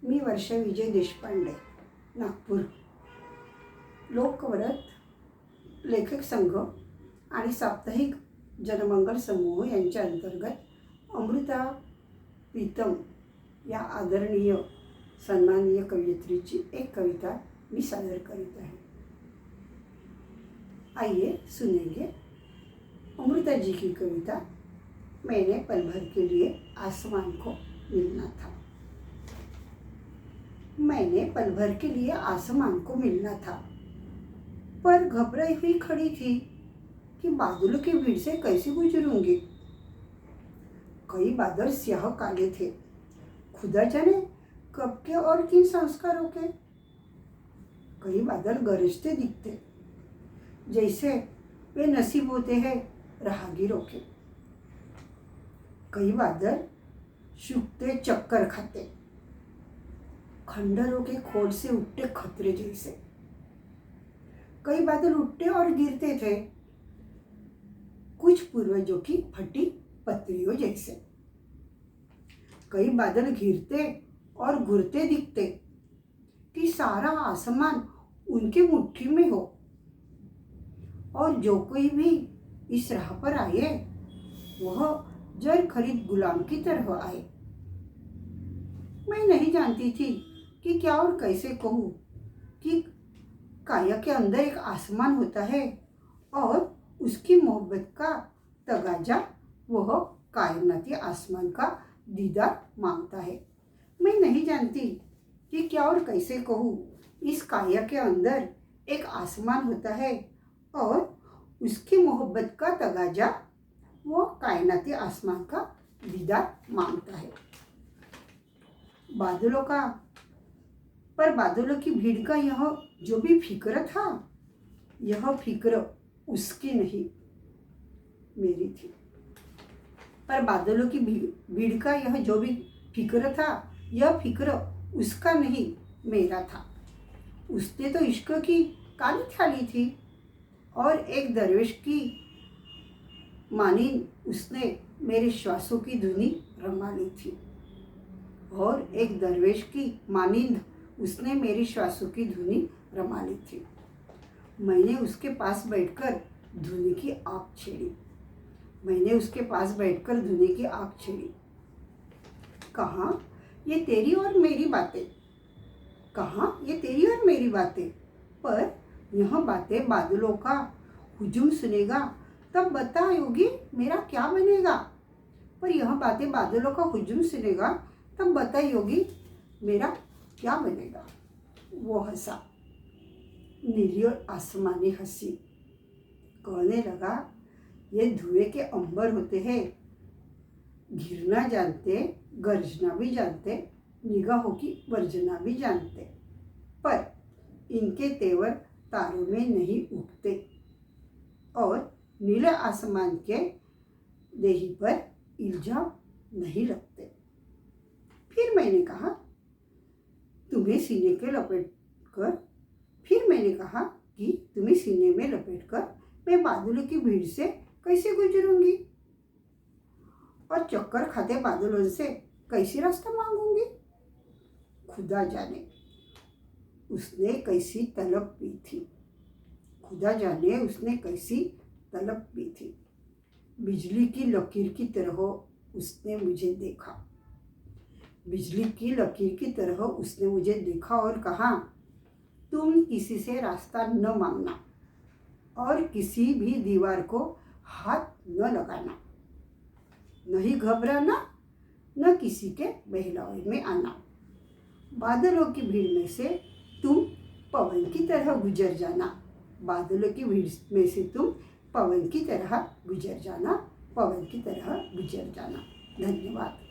मी वर्षा विजय देशपांडे, नागपूर. लोकव्रत लेखक संघ आणि साप्ताहिक जनमंगल समूह यांच्या अंतर्गत अमृता प्रीतम या आदरणीय सन्माननीय कवयित्रीची एक कविता मी सादर करीत आहे. आइए सुनेंगे अमृता जी की कविता. मैंने पल भर के लिए आसमान को मिलना था. मैंने पल भर के लिए आसमान को मिलना था, पर घबराई हुई खड़ी थी कि बादलों की भीड़ से कैसे गुजरूंगी. कई बादल स्याह काले थे, खुदा जाने कब के और किन संस्कारों के. कई बादल गरजते दिखते, जैसे वे नसीब होते हैं राहगीरों के. कई बादल सूखते चक्कर खाते, खंडरों के खोल से उठते खतरे जैसे. कई बादल उठते और गिरते थे, कुछ पूर्वजों की फटी पत्रियों जैसे. कई बादल घिरते और घुरते दिखते कि सारा आसमान उनकी मुट्ठी में हो, और जो कोई भी इस राह पर आए वह जर खरीद गुलाम की तरह आए. मैं नहीं जानती थी कि क्या और कैसे कहूँ कि काया के अंदर एक आसमान होता है और उसकी मोहब्बत का तगाजा वह कायनाती आसमान का दीदार मांगता है. मैं नहीं जानती कि क्या और कैसे कहूँ इस काया के अंदर एक आसमान होता है और उसकी मोहब्बत का तगाजा वो कायनाती आसमान का दीदार मांगता है. बादलों की भीड़ का यह जो भी फिक्र था, यह फिक्र उसकी नहीं मेरी थी. पर बादलों की भीड़ का यह जो भी फिक्र था, यह फिक्र उसका नहीं मेरा था. उसने तो इश्क की काली थाली थी और एक दरवेश की मानिंद उसने मेरे श्वासों की धुनी रमा ली थी. और एक दरवेश की मानिंद उसने मेरी श्वासों की धुनी रमा ली थी. मैंने उसके पास बैठकर धुनी की आग छेड़ी. मैंने उसके पास बैठकर धुनी की आग छेड़ी. कहाँ ये तेरी और मेरी बातें, कहाँ ये तेरी और मेरी बातें. पर यह बातें बादलों का हुजूम सुनेगा तब बता योगी मेरा क्या बनेगा. पर यह बातें बादलों का हुजूम सुनेगा तब बता योगी मेरा क्या बनेगा. वो हंसा, नीली और आसमानी हंसी. कहने लगा, ये धुएं के अंबर होते हैं, घिरना जानते, गर्जना भी जानते, निगाहों की वर्जना भी जानते, पर इनके तेवर तारों में नहीं उगते और नीले आसमान के देही पर इल्जाम नहीं लगते. फिर मैंने कहा तुम्हें सीने के लपेट कर फिर मैंने कहा कि तुम्हें सीने में लपेट कर मैं बादलों की भीड़ से कैसे गुजरूंगी और चक्कर खाते बादलों से कैसे रास्ता मांगूंगी. खुदा जाने उसने कैसी तलब पी थी. खुदा जाने उसने कैसी तलब पी थी. बिजली की लकीर की तरह उसने मुझे देखा. बिजली की लकीर की तरह उसने मुझे देखा और कहा, तुम किसी से रास्ता न मांगना और किसी भी दीवार को हाथ न लगाना, नहीं घबराना, न किसी के बहलावे में आना. बादलों की भीड़ में से तुम पवन की तरह गुजर जाना. बादलों की भीड़ में से तुम पवन की तरह गुजर जाना, पवन की तरह गुजर जाना. धन्यवाद.